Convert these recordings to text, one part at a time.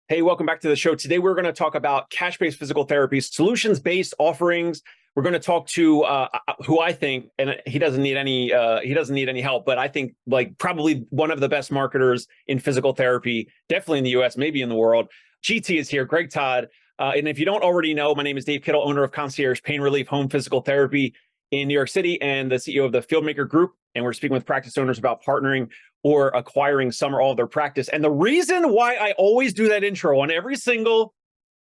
Hey, welcome back to the show. Today, we're going to talk about cash-based physical therapy, solutions-based offerings. We're going to talk to who I think, and he doesn't need any help, but I think like probably one of the best marketers in physical therapy, definitely in the US, maybe in the world. GT is here, Greg Todd. And if you don't already know, my name is Dave Kittle, owner of Concierge Pain Relief Home Physical Therapy in New York City and the CEO of the Fieldmaker Group. And we're speaking with practice owners about partnering or acquiring some or all of their practice. And the reason why I always do that intro on every single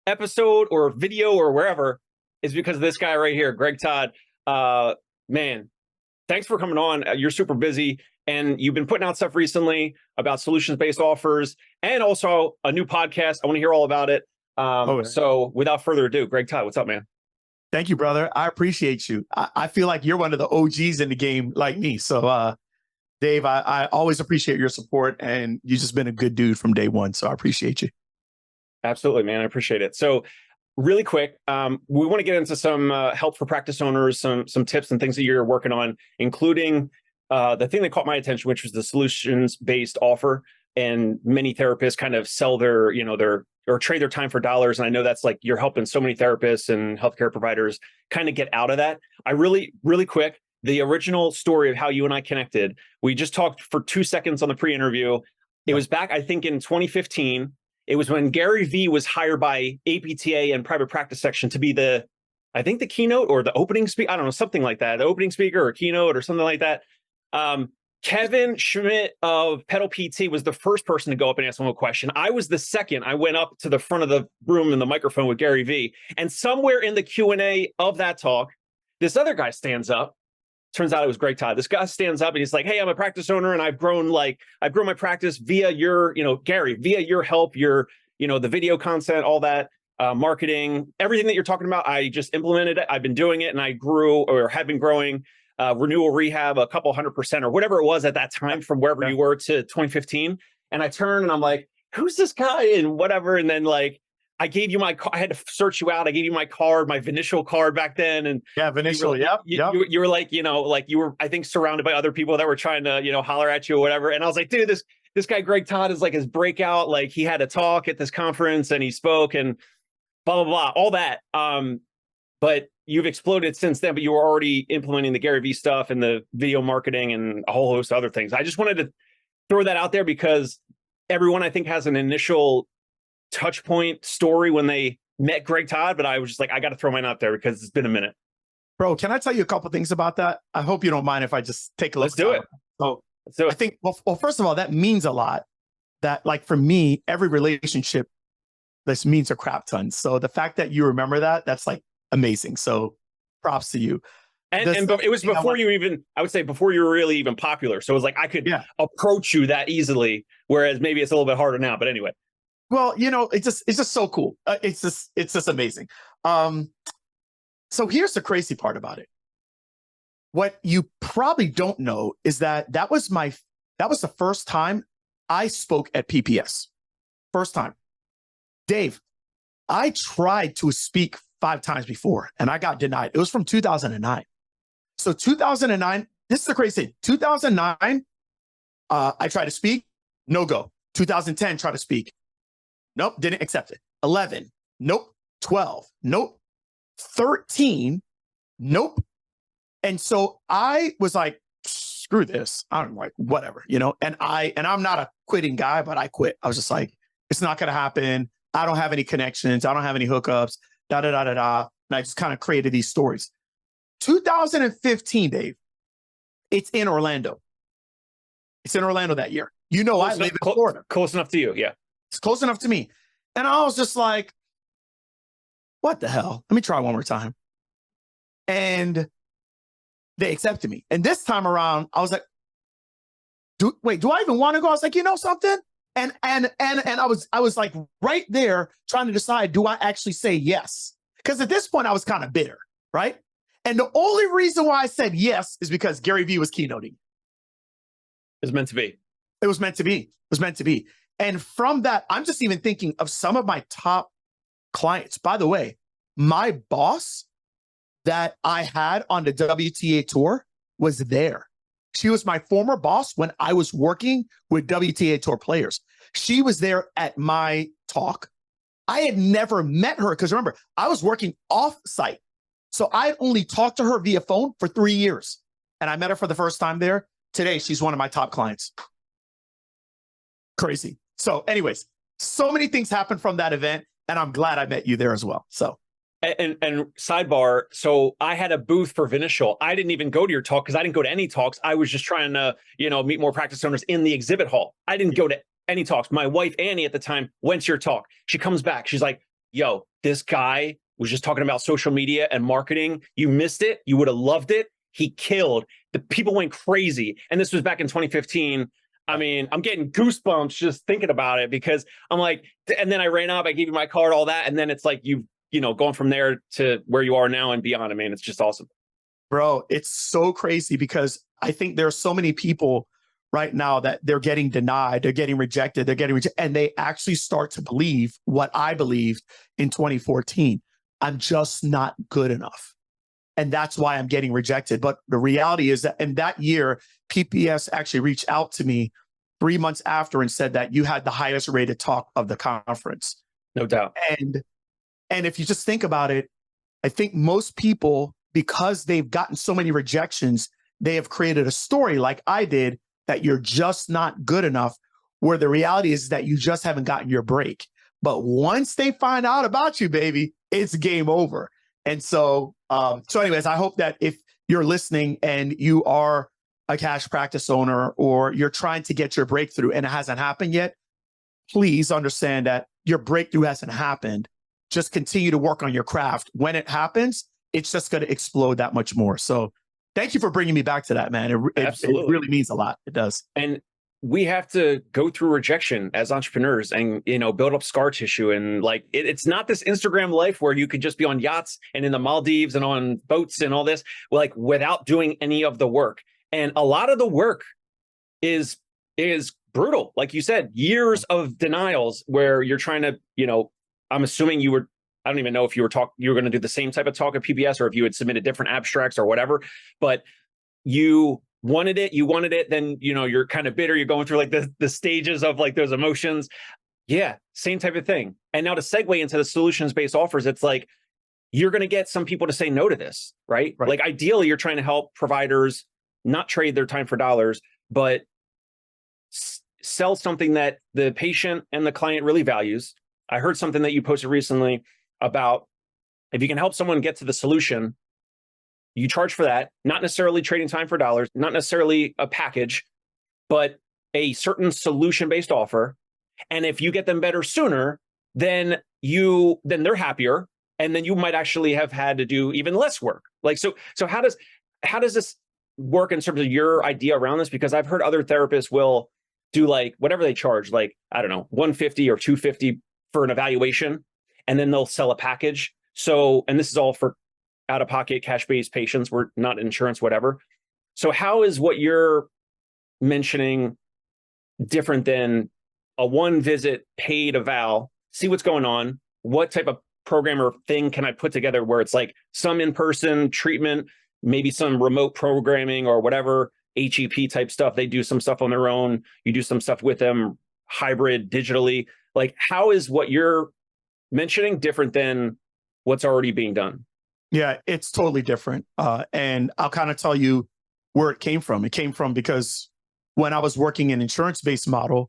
episode or video or wherever is because of this guy right here, Greg Todd. Man, thanks for coming on. You're super busy and you've been putting out stuff recently about solutions-based offers and also a new podcast. I want to hear all about it. So without further ado, Greg Todd, what's up, man? Thank you, brother. I appreciate you. I feel like you're one of the OGs in the game like me. So, Dave, I always appreciate your support, and you've just been a good dude from day one. So I appreciate you. Absolutely, man. I appreciate it. So really quick, we want to get into some help for practice owners, some tips and things that you're working on, including the thing that caught my attention, which was the solutions-based offer. And many therapists kind of sell their or trade their time for dollars. And I know that's like, you're helping so many therapists and healthcare providers kind of get out of that. I really quick, the original story of how you and I connected, we just talked for 2 seconds on the pre-interview. It was back, I think in 2015. It was when Gary Vee was hired by APTA and private practice section to be the keynote or the opening speaker. I don't know, something like that. The opening speaker or keynote or something like that. Kevin Schmidt of Pedal PT was the first person to go up and ask him a question. I was the second. I went up to the front of the room in the microphone with Gary Vee. And somewhere in the Q&A of that talk, this other guy stands up. Turns out it was Greg Todd. This guy stands up and he's like, hey, I'm a practice owner and I've grown my practice via your, Gary, via your help, your, the video content, all that, marketing, everything that you're talking about. I just implemented it. I've been doing it and I grew or have been growing. Renewal rehab a couple 100% or whatever it was at that time from wherever you were to 2015. And I turned and I'm like, who's this guy and whatever. And then I gave you my I had to search you out. I gave you my card, my Vinicial card back then. And Vinicial. You were like, you were, I think, surrounded by other people that were trying to, holler at you or whatever. And I was like, dude, this guy, Greg Todd, is like his breakout. Like he had a talk at this conference and he spoke and blah, blah, blah, all that. But you've exploded since then, but you were already implementing the Gary Vee stuff and the video marketing and a whole host of other things. I just wanted to throw that out there because everyone, I think, has an initial touch point story when they met Greg Todd, but I was just like, I got to throw mine out there because it's been a minute. Bro, can I tell you a couple things about that? I hope you don't mind if I just take a look. Let's do it. So I think, well, first of all, that means a lot. That, like, for me, every relationship, this means a crap ton. So the fact that you remember that, that's like amazing. So props to you. And it was before you even, I would say before you were really even popular. So it was like, I could approach you that easily. Whereas maybe it's a little bit harder now, but anyway. Well, it's just so cool. It's just amazing. So here's the crazy part about it. What you probably don't know is that was the first time I spoke at PPS. First time. Dave, I tried to speak 5 times before and I got denied. It was from 2009. So 2009, this is the crazy thing. 2009, I tried to speak, no go. 2010, tried to speak. Nope, didn't accept it. 11, nope. 12, nope. 13, nope. And so I was like, screw this. I'm like, whatever, and I'm not a quitting guy, but I quit. I was just like, it's not going to happen. I don't have any connections. I don't have any hookups, da, da, da, da, da. And I just kind of created these stories. 2015, Dave, it's in Orlando. It's in Orlando that year. I live in Florida. Close enough to you, yeah. It's close enough to me. And I was just like, what the hell? Let me try one more time. And they accepted me. And this time around, I was like, do I even want to go? I was like, something? And I was like right there trying to decide, do I actually say yes? Because at this point I was kind of bitter, right? And the only reason why I said yes is because Gary Vee was keynoting. It was meant to be. It was meant to be. It was meant to be. And from that, I'm just even thinking of some of my top clients. By the way, my boss that I had on the WTA tour was there. She was my former boss when I was working with WTA Tour players. She was there at my talk. I had never met her because remember, I was working off-site. So I had only talked to her via phone for 3 years. And I met her for the first time there. Today, she's one of my top clients. Crazy. So anyways, so many things happened from that event. And I'm glad I met you there as well. So. And sidebar, so I had a booth for Vinishal. I didn't even go to your talk because I didn't go to any talks. I was just trying to, meet more practice owners in the exhibit hall. I didn't go to any talks. My wife, Annie, at the time, went to your talk. She comes back. She's like, yo, this guy was just talking about social media and marketing. You missed it. You would have loved it. He killed. The people went crazy. And this was back in 2015. I mean, I'm getting goosebumps just thinking about it because I'm like, and then I ran up, I gave you my card, all that. And then it's like, going from there to where you are now and beyond. I mean, it's just awesome. Bro, it's so crazy because I think there are so many people right now that they're getting denied, they're getting rejected, and they actually start to believe what I believed in 2014. I'm just not good enough. And that's why I'm getting rejected. But the reality is that in that year, PPS actually reached out to me 3 months after and said that you had the highest rated talk of the conference. No doubt. And if you just think about it, I think most people, because they've gotten so many rejections, they have created a story like I did that you're just not good enough, where the reality is that you just haven't gotten your break. But once they find out about you, baby, it's game over. And so anyways, I hope that if you're listening and you are a cash practice owner or you're trying to get your breakthrough and it hasn't happened yet, please understand that your breakthrough hasn't happened. Just continue to work on your craft. When it happens, it's just going to explode that much more. So thank you for bringing me back to that, man. It really means a lot. It does. And we have to go through rejection as entrepreneurs and, build up scar tissue. And like, it's not this Instagram life where you could just be on yachts and in the Maldives and on boats and all this, like without doing any of the work. And a lot of the work is brutal. Like you said, years of denials where you're trying to, I'm assuming I don't even know if you were going to do the same type of talk at PBS or if you had submitted different abstracts or whatever, but you wanted it. Then, you're kind of bitter. You're going through like the stages of like those emotions. Yeah. Same type of thing. And now to segue into the solutions-based offers, it's like, you're going to get some people to say no to this, right? Like ideally you're trying to help providers not trade their time for dollars, but sell something that the patient and the client really values. I heard something that you posted recently about if you can help someone get to the solution, you charge for that, not necessarily trading time for dollars, not necessarily a package, but a certain solution-based offer. And if you get them better sooner, then they're happier. And then you might actually have had to do even less work. Like, so how does this work in terms of your idea around this? Because I've heard other therapists will do like whatever they charge, like, I don't know, $150 or $250 for an evaluation, and then they'll sell a package. So, and this is all for out-of-pocket cash-based patients. We're not insurance, whatever. So how is what you're mentioning different than a one-visit paid eval, see what's going on? What type of program or thing can I put together where it's like some in-person treatment, maybe some remote programming or whatever, HEP type stuff. They do some stuff on their own. You do some stuff with them, hybrid, digitally. Like, how is what you're mentioning different than what's already being done? Yeah, it's totally different. And I'll kind of tell you where it came from. It came from because when I was working in insurance-based model,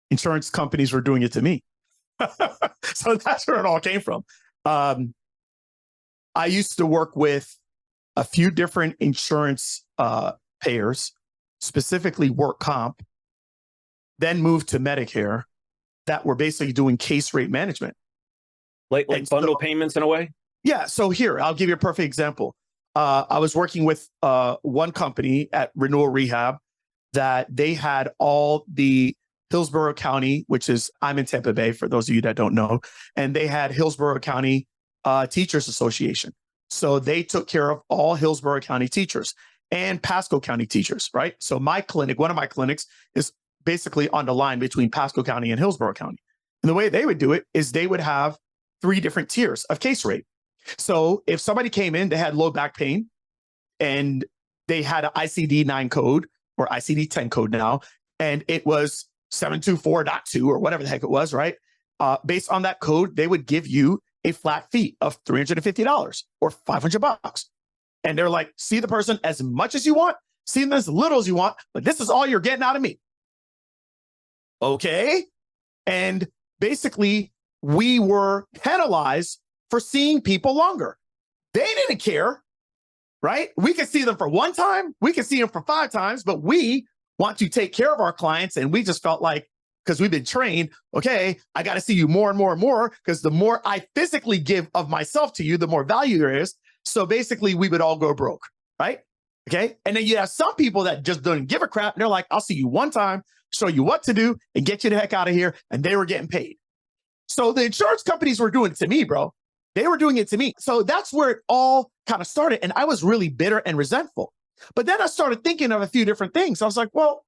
insurance companies were doing it to me. So that's where it all came from. I used to work with a few different insurance payers, specifically work comp, then moved to Medicare, that were basically doing case rate management. Like bundle payments in a way? Yeah. So here, I'll give you a perfect example. I was working with one company at Renewal Rehab that they had all the Hillsborough County, which is, I'm in Tampa Bay for those of you that don't know, and they had Hillsborough County Teachers Association. So they took care of all Hillsborough County teachers and Pasco County teachers, right? So my clinic, one of my clinics is basically on the line between Pasco County and Hillsborough County. And the way they would do it is they would have 3 different tiers of case rate. So if somebody came in, they had low back pain and they had an ICD-9 code or ICD-10 code now, and it was 724.2 or whatever the heck it was, right? Based on that code, they would give you a flat fee of $350 or $500. And they're like, see the person as much as you want, see them as little as you want, but this is all you're getting out of me. Okay. And basically, we were penalized for seeing people longer. They didn't care, right? We could see them for one time, we could see them for 5 times, but we want to take care of our clients. And we just felt like, because we've been trained, okay, I got to see you more and more and more, because the more I physically give of myself to you, the more value there is. So basically, we would all go broke, right? Okay. And then you have some people that just don't give a crap. And they're like, I'll see you one time, show you what to do, and get you the heck out of here. And they were getting paid. So the insurance companies were doing it to me, bro. They were doing it to me. So that's where it all kind of started. And I was really bitter and resentful. But then I started thinking of a few different things. I was like, well,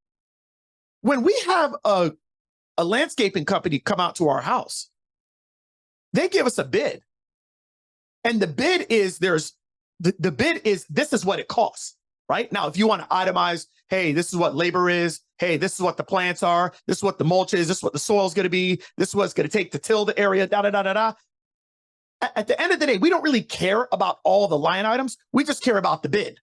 when we have a landscaping company come out to our house, they give us a bid. And the bid is the bid is this is what it costs, right? Now, if you want to itemize, hey, this is what labor is. Hey, this is what the plants are. This is what the mulch is. This is what the soil is going to be. This is what it's going to take to till the area, da, da, da, da, da. At the end of the day, we don't really care about all the line items. We just care about the bid.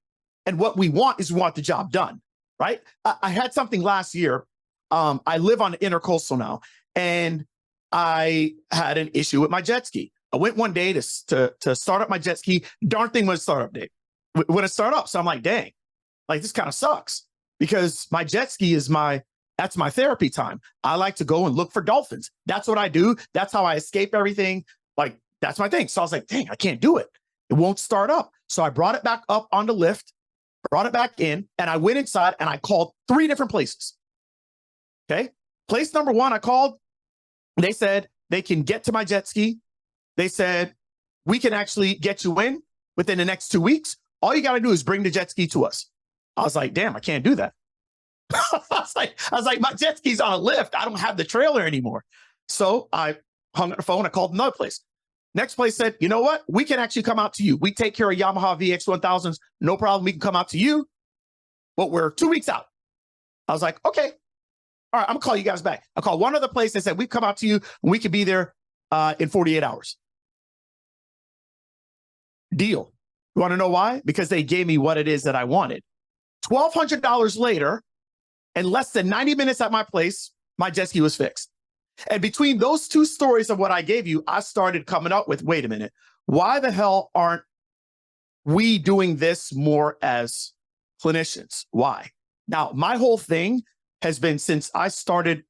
And what we want is we want the job done, right? I had something last year. I live on the intercoastal now, and I had an issue with my jet ski. I went one day to start up my jet ski. Darn thing was start up day. When it start up, so I'm like, dang, like this kind of sucks, because my jet ski is that's my therapy time. I like to go and look for dolphins. That's what I do. That's how I escape everything. Like, that's my thing. So I was like, dang, I can't do it. It won't start up. So I brought it back up on the lift, brought it back in, and I went inside and I called 3 different places. Okay. Place number 1, I called. They said they can get to my jet ski. They said, we can actually get you in within the next 2 weeks. All you got to do is bring the jet ski to us. I was like, damn, I can't do that. I was like, my jet ski's on a lift. I don't have the trailer anymore. So I hung up the phone. I called another place. Next place said, you know what? We can actually come out to you. We take care of Yamaha VX1000s. No problem. We can come out to you, but we're 2 weeks out. I was like, okay. All right, I'm gonna call you guys back. I called one other place. They said, we come out to you and we can be there in 48 hours. Deal. You want to know why? Because they gave me what it is that I wanted. $1,200 later, and less than 90 minutes at my place, my jet ski was fixed. And between those 2 stories of what I gave you, I started coming up with, wait a minute, why the hell aren't we doing this more as clinicians? Why? Now, my whole thing has been, since I started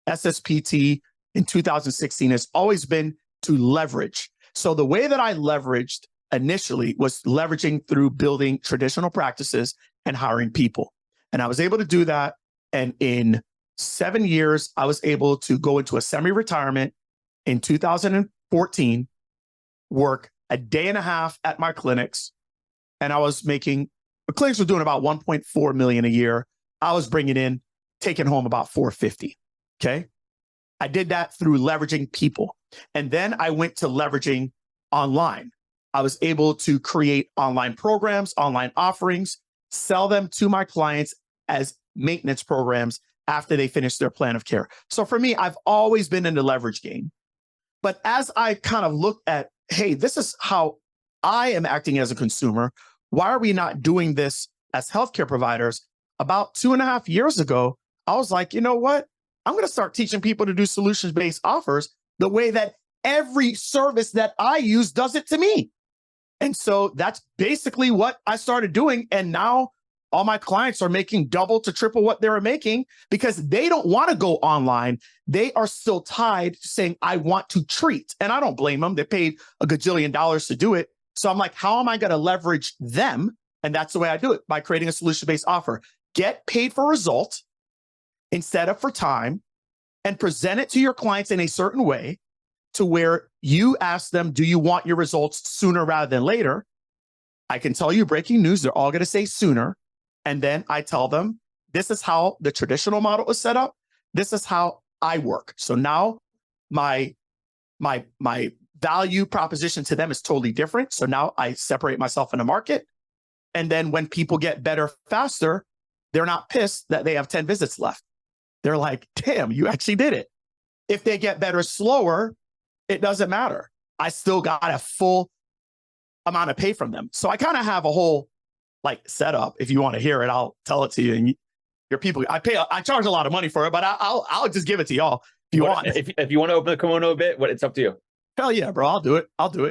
SSPT in 2016, has always been to leverage. So the way that I leveraged initially was leveraging through building traditional practices and hiring people. And I was able to do that. And in 7 years, I was able to go into a semi-retirement in 2014, work a day and a half at my clinics. And I was making, the clinics were doing about 1.4 million a year. I was bringing in, taking home about 450. Okay. I did that through leveraging people. And then I went to leveraging online. I was able to create online programs, online offerings, sell them to my clients as maintenance programs after they finish their plan of care. So for me, I've always been in the leverage game. But as I kind of looked at, hey, this is how I am acting as a consumer. Why are we not doing this as healthcare providers? About 2.5 years ago, I was like, you know what? I'm going to start teaching people to do solutions-based offers the way that every service that I use does it to me. And so that's basically what I started doing. And now all my clients are making double to triple what they were making, because they don't want to go online. They are still tied to saying, I want to treat. And I don't blame them. They paid $1 gajillion to do it. So I'm like, how am I going to leverage them? And that's the way I do it, by creating a solution-based offer. Get paid for result instead of for time, and present it to your clients in a certain way to where you ask them, do you want your results sooner rather than later? I can tell you breaking news, they're all going to say sooner. And then I tell them, this is how the traditional model is set up. This is how I work. So now my value proposition to them is totally different. So now I separate myself in the market. And then when people get better faster, they're not pissed that they have 10 visits left. They're like, damn, you actually did it. If they get better slower, it doesn't matter. I still got a full amount of pay from them. So I kind of have a whole like setup. If you want to hear it, I'll tell it to you. And your people, I charge a lot of money for it, but I'll just give it to y'all if you want. If you want to open the kimono a bit, it's up to you. Hell yeah, bro. I'll do it.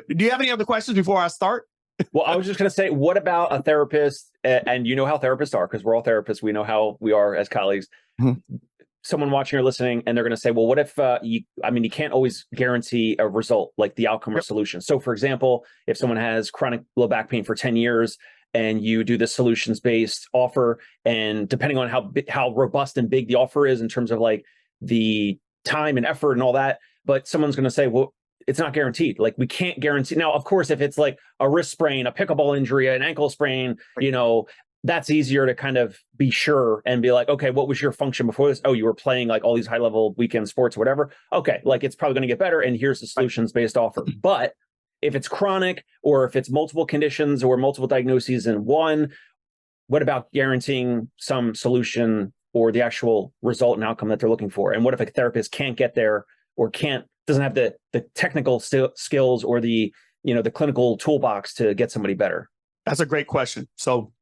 Do you have any other questions before I start? Well, I was just going to say, what about a therapist? And you know how therapists are, because we're all therapists. We know how we are as colleagues. Mm-hmm. Someone watching or listening, and they're going to say, well, what if you can't always guarantee a result, like the outcome or solution. So for example, if someone has chronic low back pain for 10 years and you do this solutions-based offer, and depending on how robust and big the offer is in terms of like the time and effort and all that, but someone's going to say, well, it's not guaranteed. Like we can't guarantee. Now, of course, if it's like a wrist sprain, a pickleball injury, an ankle sprain, that's easier to kind of be sure and be like, okay, what was your function before this? Oh, you were playing like all these high level weekend sports or whatever. Okay, like it's probably going to get better. And here's the solutions-based offer. But if it's chronic, or if it's multiple conditions or multiple diagnoses in one, what about guaranteeing some solution or the actual result and outcome that they're looking for? And what if a therapist can't get there, or doesn't have the technical skills or the clinical toolbox to get somebody better? That's a great question. So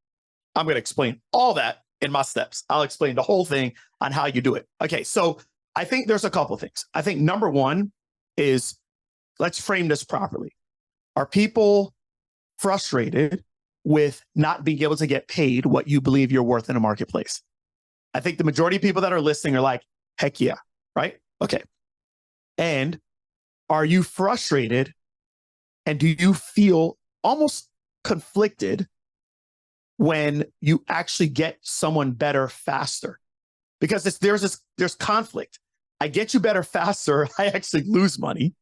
I'm going to explain all that in my steps. I'll explain the whole thing on how you do it. Okay, so I think there's a couple of things. I think number one is, let's frame this properly. Are people frustrated with not being able to get paid what you believe you're worth in a marketplace? I think the majority of people that are listening are like, heck yeah, right? Okay. And are you frustrated, and do you feel almost conflicted when you actually get someone better faster? Because there's conflict. I get you better faster, I actually lose money.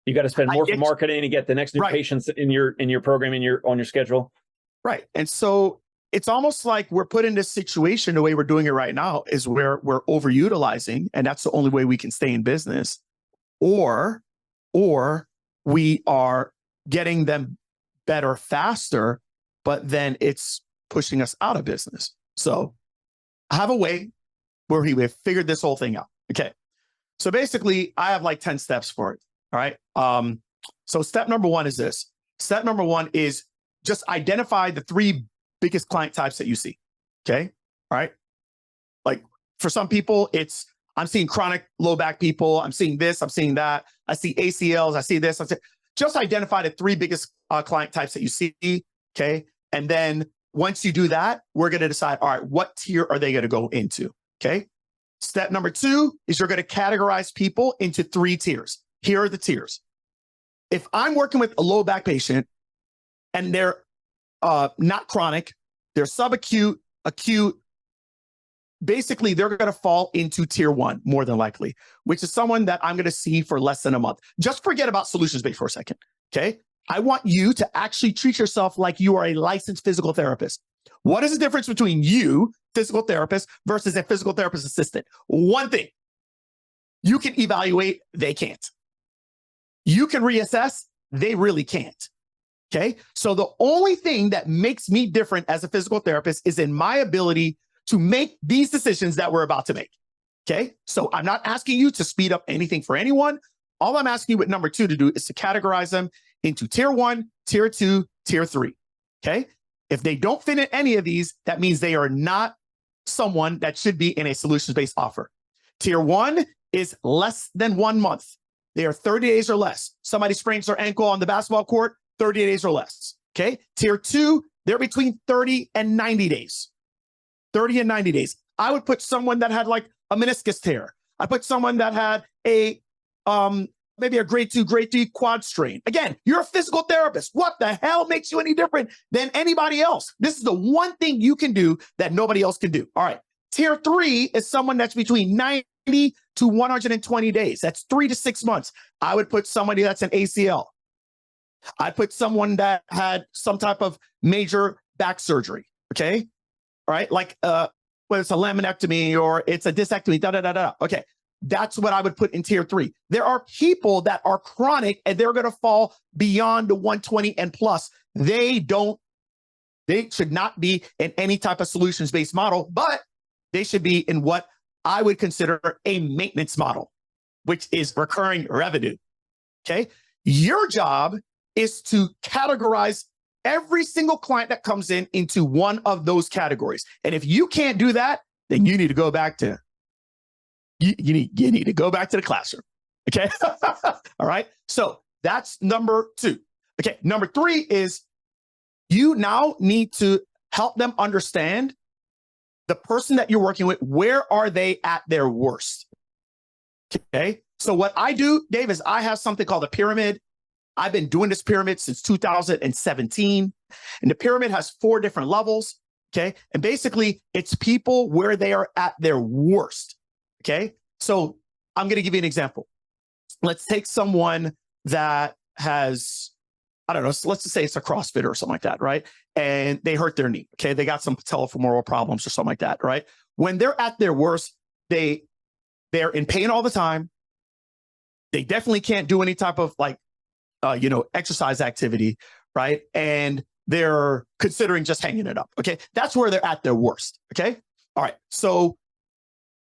You got to spend more for marketing to get the next new patients in your program, on your schedule. Right. And so it's almost like we're put in this situation, the way we're doing it right now is where we're overutilizing, and that's the only way we can stay in business, or we are getting them better faster, but then it's pushing us out of business. So I have a way where we've figured this whole thing out. Okay. So basically I have like 10 steps for it. All right. So step number one is this. Step number one is just identify the 3 biggest client types that you see. Okay. All right. Like for some people, I'm seeing chronic low back people. I'm seeing this, I'm seeing that. I see ACLs. I see this. Just identify the 3 biggest client types that you see. Okay. And then once you do that, we're going to decide, all right, what tier are they going to go into? Okay. Step number 2 is you're going to categorize people into 3 tiers. Here are the tiers. If I'm working with a low back patient and they're not chronic, they're subacute, acute, basically they're going to fall into tier 1 more than likely, which is someone that I'm going to see for less than a month. Just forget about solutions-based for a second. Okay. I want you to actually treat yourself like you are a licensed physical therapist. What is the difference between you, physical therapist, versus a physical therapist assistant? One thing, you can evaluate, they can't. You can reassess, they really can't. Okay. So the only thing that makes me different as a physical therapist is in my ability to make these decisions that we're about to make. Okay. So I'm not asking you to speed up anything for anyone. All I'm asking you with number 2 to do is to categorize them into tier 1, tier 2, tier 3. Okay. If they don't fit in any of these, that means they are not someone that should be in a solutions-based offer. Tier 1 is less than 1 month. They are 30 days or less. Somebody sprains their ankle on the basketball court, 30 days or less. Okay. Tier 2, they're between 30 and 90 days. 30 and 90 days. I would put someone that had like a meniscus tear. I put someone that had a maybe a grade 2, grade 3 quad strain. Again, you're a physical therapist. What the hell makes you any different than anybody else? This is the one thing you can do that nobody else can do. All right. Tier 3 is someone that's between 90 to 120 days. That's 3 to 6 months. I would put somebody that's an ACL. I'd put someone that had some type of major back surgery. Okay. All right. Like, whether it's a laminectomy or it's a discectomy, Okay. That's what I would put in tier 3. There are people that are chronic and they're going to fall beyond the 120 and plus. They don't They should not be in any type of solutions-based model, but they should be in what I would consider a maintenance model, which is recurring revenue. Okay. Your job is to categorize every single client that comes in into one of those categories. And if you can't do that, then you need to go back to you need to go back to the classroom. Okay. All right. So that's number 2. Okay. Number 3 is you now need to help them understand the person that you're working with. Where are they at their worst? Okay. So what I do, Dave, is I have something called a pyramid. I've been doing this pyramid since 2017. And the pyramid has 4 different levels. Okay. And basically it's people where they are at their worst. Okay. So I'm going to give you an example. Let's take someone that has, I don't know, so let's just say it's a CrossFitter or something like that, right? And they hurt their knee. Okay. They got some patellofemoral problems or something like that, right? When they're at their worst, they're in pain all the time. They definitely can't do any type of exercise activity, right? And they're considering just hanging it up. Okay. That's where they're at their worst. Okay. All right. So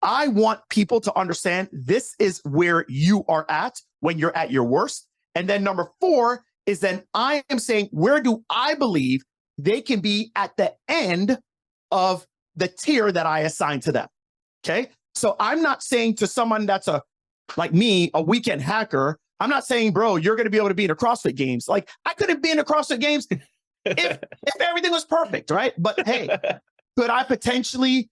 I want people to understand this is where you are at when you're at your worst. And then number 4 is then I am saying, where do I believe they can be at the end of the tier that I assign to them? Okay. So I'm not saying to someone that's like me, a weekend hacker, I'm not saying, bro, you're going to be able to be in the CrossFit games. Like I couldn't be in the CrossFit games if everything was perfect, right? But hey, could I potentially,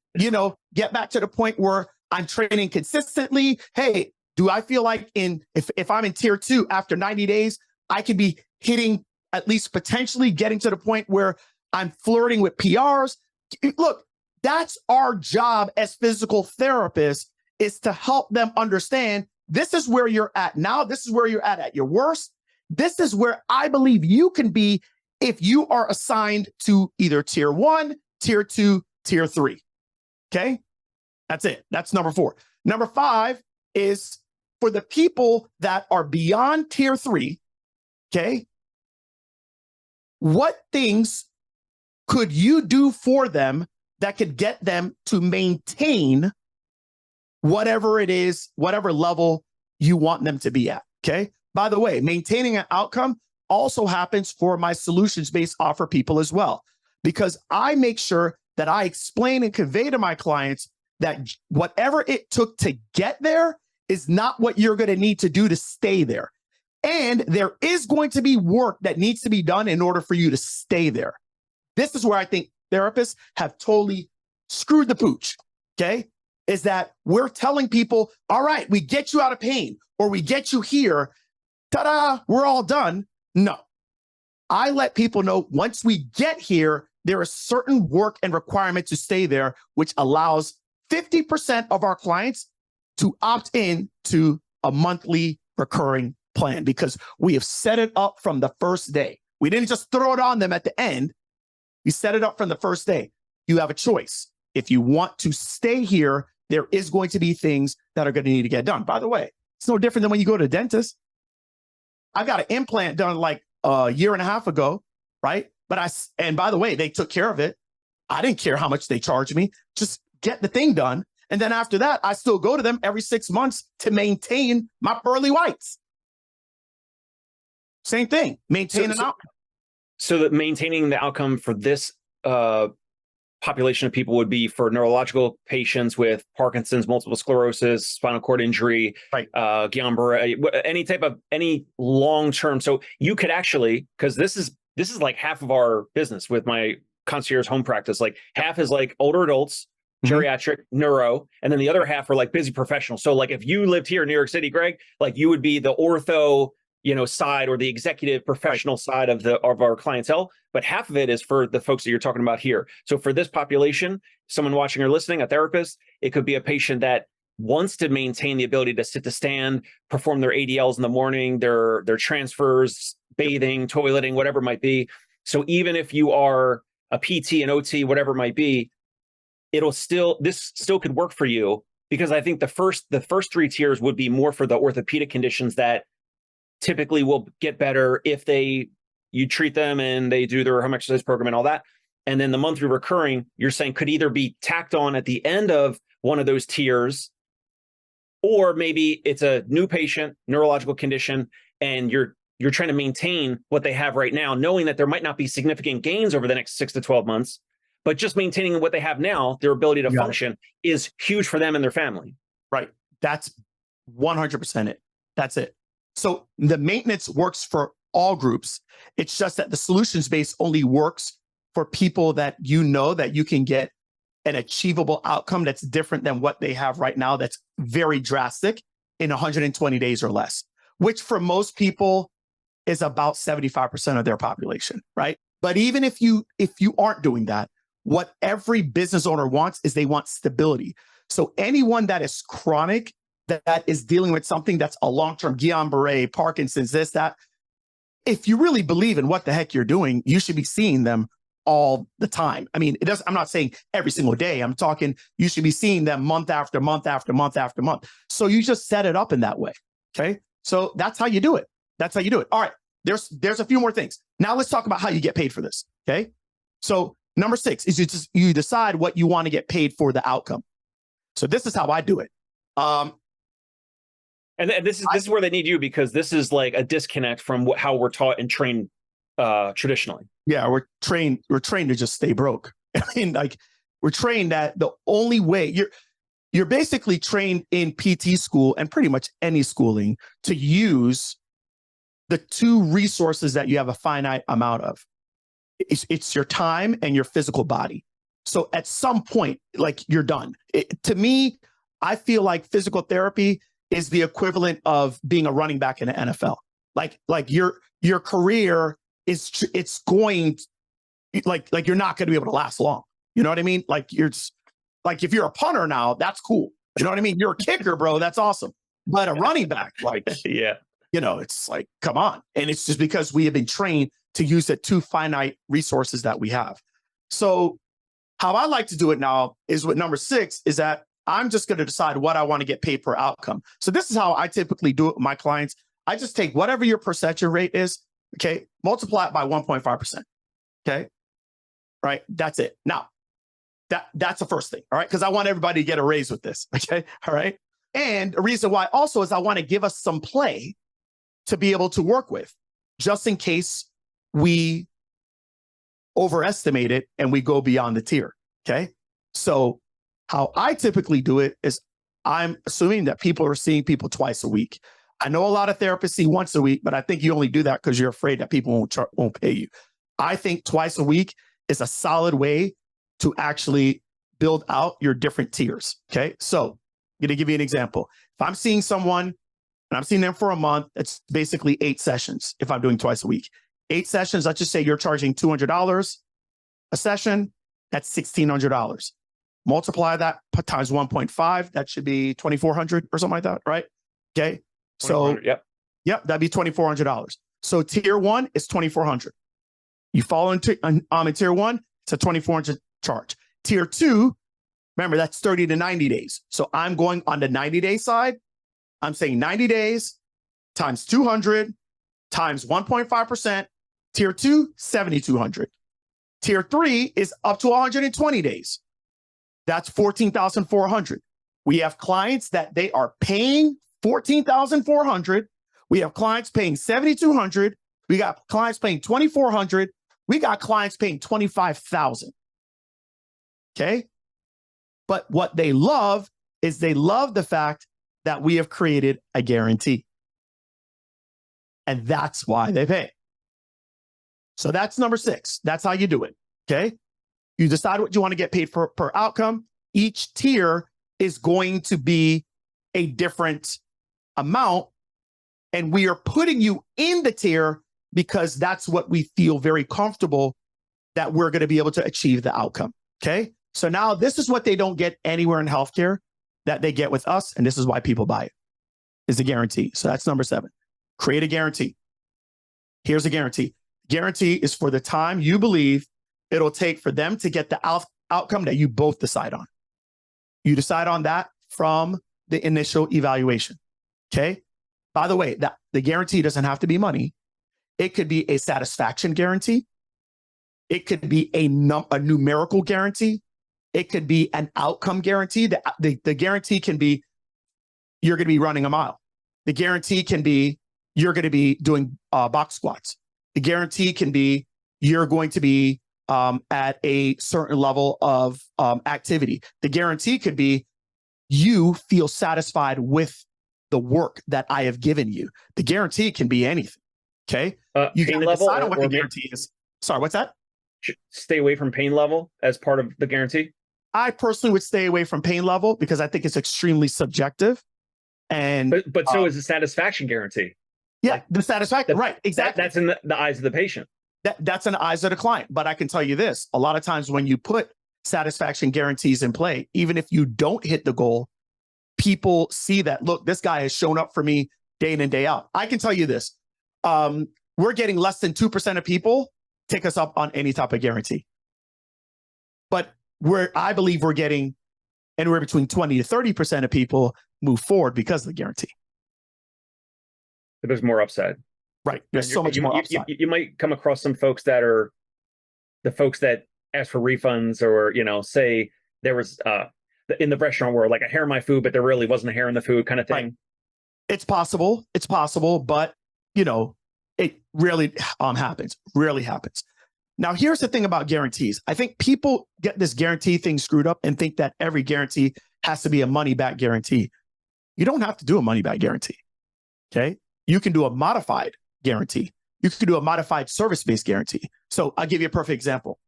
get back to the point where I'm training consistently? Hey, do I feel like if I'm in tier 2 after 90 days, I could be hitting, at least potentially getting to the point where I'm flirting with PRs? Look, that's our job as physical therapists, is to help them understand this is where you're at now. This is where you're at your worst. This is where I believe you can be if you are assigned to either tier 1, tier 2, tier 3. Okay. That's it. That's number 4. Number 5 is for the people that are beyond tier 3. Okay. What things could you do for them that could get them to maintain whatever it is, whatever level you want them to be at? Okay. By the way, maintaining an outcome also happens for my solutions-based offer people as well, because I make sure that I explain and convey to my clients that whatever it took to get there is not what you're going to need to do to stay there. And there is going to be work that needs to be done in order for you to stay there. This is where I think therapists have totally screwed the pooch. Okay. Is that we're telling people, all right, we get you out of pain or we get you here. Ta-da, we're all done. No, I let people know once we get here, there is certain work and requirement to stay there, which allows 50% of our clients to opt in to a monthly recurring plan, because we have set it up from the first day. We didn't just throw it on them at the end. We set it up from the first day. You have a choice. If you want to stay here, there is going to be things that are going to need to get done. By the way, it's no different than when you go to the dentist. I got an implant done like a year and a half ago, right? And by the way, they took care of it. I didn't care how much they charged me. Just get the thing done. And then after that, I still go to them every 6 months to maintain my pearly whites. Same thing, maintain an outcome. So that maintaining the outcome for this population of people would be for neurological patients with Parkinson's, multiple sclerosis, spinal cord injury, right. Guillain-Barré, any long-term. So you could actually, because this is like half of our business with my concierge home practice. Like half is like older adults, geriatric, neuro, and then the other half are like busy professionals. So like if you lived here in New York City, Greg, like you would be the ortho, side or the executive professional side of our clientele, but half of it is for the folks that you're talking about here. So for this population, someone watching or listening, a therapist, it could be a patient that wants to maintain the ability to sit to stand, perform their ADLs in the morning, their transfers, bathing, toileting, whatever it might be. So even if you are a PT and OT, whatever it might be, this still could work for you, because I think the first 3 tiers would be more for the orthopedic conditions that typically will get better if you treat them and they do their home exercise program and all that. And then the monthly recurring, you're saying could either be tacked on at the end of one of those tiers, or maybe it's a new patient, neurological condition, and you're trying to maintain what they have right now, knowing that there might not be significant gains over the next 6 to 12 months, but just maintaining what they have now, their ability to function is huge for them and their family. Right. That's 100% it. That's it. So the maintenance works for all groups. It's just that the solutions-based only works for people that you know that you can get an achievable outcome that's different than what they have right now, that's very drastic in 120 days or less, which for most people is about 75% of their population, right? But even if you aren't doing that, what every business owner wants is they want stability. So anyone that is chronic, that is dealing with something that's a long-term Guillain-Barré, Parkinson's, this, that, if you really believe in what the heck you're doing, you should be seeing them all the time. I mean, I'm not saying every single day. I'm talking, you should be seeing them month after month after month after month. So you just set it up in that way. Okay. So that's how you do it. That's how you do it. All right. There's a few more things. Now let's talk about how you get paid for this. Okay. So number 6 is you decide what you want to get paid for the outcome. So this is how I do it. And this is where they need you, because this is like a disconnect from how we're taught and trained traditionally. Yeah, we're trained to just stay broke. I mean, like, we're trained that the only way you're basically trained in PT school and pretty much any schooling to use the 2 resources that you have a finite amount of. It's your time and your physical body. So at some point, like, you're done. To me, I feel like physical therapy is the equivalent of being a running back in the NFL. Like your career it's going, like you're not going to be able to last long. You know what I mean? Like, if you're a punter now, that's cool. You know what I mean? You're a kicker, bro. That's awesome. But a running back, like, yeah, it's like, come on. And it's just because we have been trained to use the 2 finite resources that we have. So how I like to do it now is with number 6 is that I'm just going to decide what I want to get paid per outcome. So this is how I typically do it with my clients. I just take whatever your percentage rate is, okay, multiply it by 1.5%. Okay. Right. That's it. Now, that's the first thing. All right. Because I want everybody to get a raise with this. Okay. All right. And the reason why also is I want to give us some play to be able to work with, just in case we overestimate it and we go beyond the tier. Okay. So how I typically do it is I'm assuming that people are seeing people twice a week. I know a lot of therapists see once a week, but I think you only do that because you're afraid that people won't pay you. I think twice a week is a solid way to actually build out your different tiers. Okay. So I'm going to give you an example. If I'm seeing someone and I'm seeing them for a month, it's basically 8 sessions. If I'm doing twice a week, 8 sessions, let's just say you're charging $200 a session. That's $1,600. Multiply that times 1.5. That should be 2,400 or something like that. Right. Okay. So yep, that'd be $2,400. So tier 1 is 2,400. You fall into in tier 1, it's a 2,400 charge. Tier 2, remember, that's 30 to 90 days. So I'm going on the 90-day side. I'm saying 90 days times 200 times 1.5%. Tier 2, 7,200. Tier 3 is up to 120 days. That's 14,400. We have clients that they are paying 14,400. We have clients paying 7,200. We got clients paying 2,400. We got clients paying 25,000. Okay. But what they love is they love the fact that we have created a guarantee. And that's why they pay. So that's number 6. That's how you do it. Okay. You decide what you want to get paid for per outcome. Each tier is going to be a different amount. And we are putting you in the tier because that's what we feel very comfortable that we're going to be able to achieve the outcome. Okay. So now this is what they don't get anywhere in healthcare that they get with us. And this is why people buy it, is a guarantee. So that's number 7. Create a guarantee. Here's a guarantee. Guarantee is for the time you believe it'll take for them to get the outcome that you both decide on. You decide on that from the initial evaluation. Okay. By the way, the guarantee doesn't have to be money. It could be a satisfaction guarantee. It could be a numerical guarantee. It could be an outcome guarantee. The guarantee can be you're going to be running a mile. The guarantee can be you're going to be doing box squats. The guarantee can be you're going to be at a certain level of activity. The guarantee could be you feel satisfied with the work that I have given you. The guarantee can be anything. Okay. You pain can level decide on what the guarantee is. Sorry, what's that? Stay away from pain level as part of the guarantee. I personally would stay away from pain level because I think it's extremely subjective. And but so is the satisfaction guarantee. Yeah, the satisfaction. Right. Exactly. That's in the eyes of the patient. That's in the eyes of the client. But I can tell you this, a lot of times when you put satisfaction guarantees in play, even if you don't hit the goal, people see that, look, this guy has shown up for me day in and day out. I can tell you this. We're getting less than 2% of people take us up on any type of guarantee. But I believe we're getting anywhere between 20 to 30% of people move forward because of the guarantee. But there's more upside. Right. There's so much more upside. You might come across some folks that are the folks that ask for refunds or, say there was in the restaurant world, like a hair in my food, but there really wasn't a hair in the food kind of thing. Right. It's possible. But it rarely happens. Rarely happens. Now, here's the thing about guarantees. I think people get this guarantee thing screwed up and think that every guarantee has to be a money back guarantee. You don't have to do a money back guarantee. Okay. You can do a modified guarantee. You can do a modified service-based guarantee. So I'll give you a perfect example.